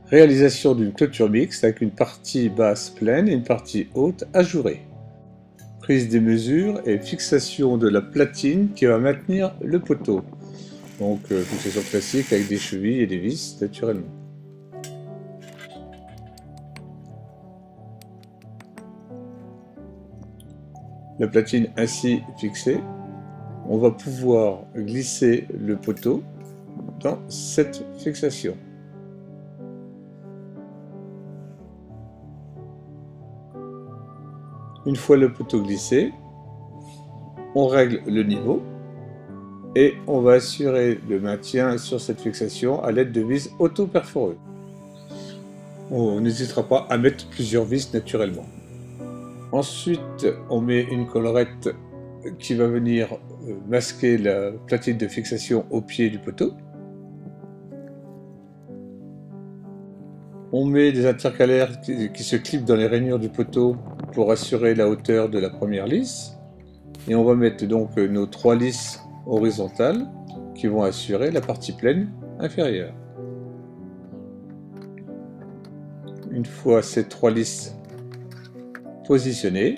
Réalisation d'une clôture mixte avec une partie basse pleine et une partie haute ajourée. Prise des mesures et fixation de la platine qui va maintenir le poteau. Donc fixation classique avec des chevilles et des vis naturellement. La platine ainsi fixée, on va pouvoir glisser le poteau dans cette fixation. Une fois le poteau glissé, on règle le niveau et on va assurer le maintien sur cette fixation à l'aide de vis auto-perforeuses. On n'hésitera pas à mettre plusieurs vis naturellement. Ensuite, on met une collerette qui va venir masquer la platine de fixation au pied du poteau. On met des intercalaires qui se clipent dans les rainures du poteau pour assurer la hauteur de la première lisse. Et on va mettre donc nos 3 lisses horizontales qui vont assurer la partie pleine inférieure. Une fois ces 3 lisses positionnées,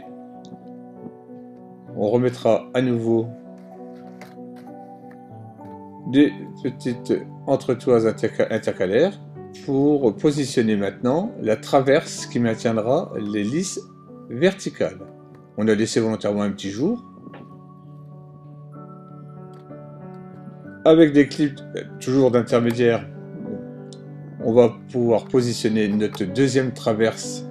on remettra à nouveau des petites entretoises intercalaires pour positionner maintenant la traverse qui maintiendra les lisses verticales. On a laissé volontairement un petit jour. Avec des clips toujours d'intermédiaire, on va pouvoir positionner notre deuxième traverse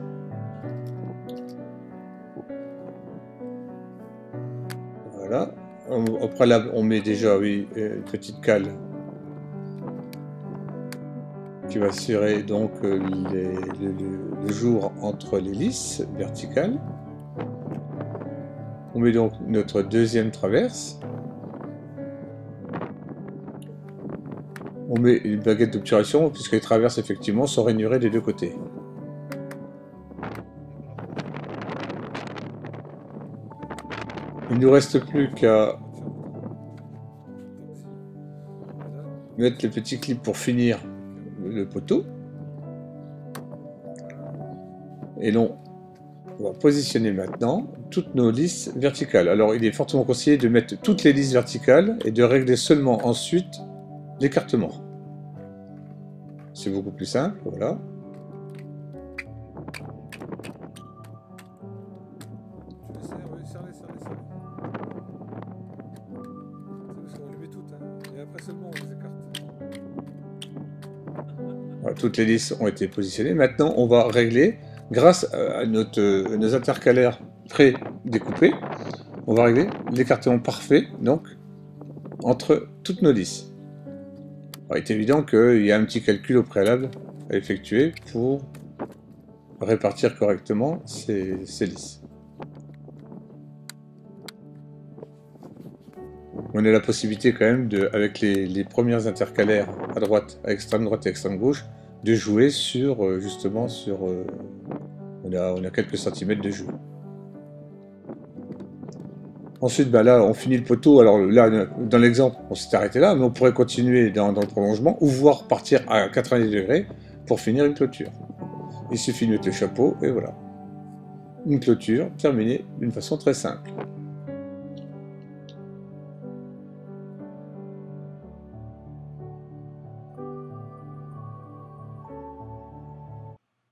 voilà. Après là, on met déjà une petite cale qui va assurer donc le jour entre les lisses verticales. On met donc notre deuxième traverse. On met une baguette d'obturation puisque les traverses effectivement sont rainurées des deux côtés. Il ne nous reste plus qu'à mettre les petits clips pour finir le poteau. Et on va positionner maintenant toutes nos lisses verticales. Alors il est fortement conseillé de mettre toutes les lisses verticales et de régler seulement ensuite l'écartement. C'est beaucoup plus simple, voilà. Voilà, toutes les lisses ont été positionnées. Maintenant, on va régler, grâce à nos intercalaires pré-découpés, on va régler l'écartement parfait donc entre toutes nos lisses. Alors, il est évident qu'il y a un petit calcul au préalable à effectuer pour répartir correctement ces lisses. On a la possibilité quand même, avec les premières intercalaires à droite, à extrême droite et extrême gauche, de jouer sur, justement, on a quelques centimètres de jeu. Ensuite, là, on finit le poteau. Alors là, dans l'exemple, on s'est arrêté là, mais on pourrait continuer dans le prolongement, ou voire partir à 90 degrés pour finir une clôture. Il suffit de mettre le chapeau, et voilà. Une clôture terminée d'une façon très simple.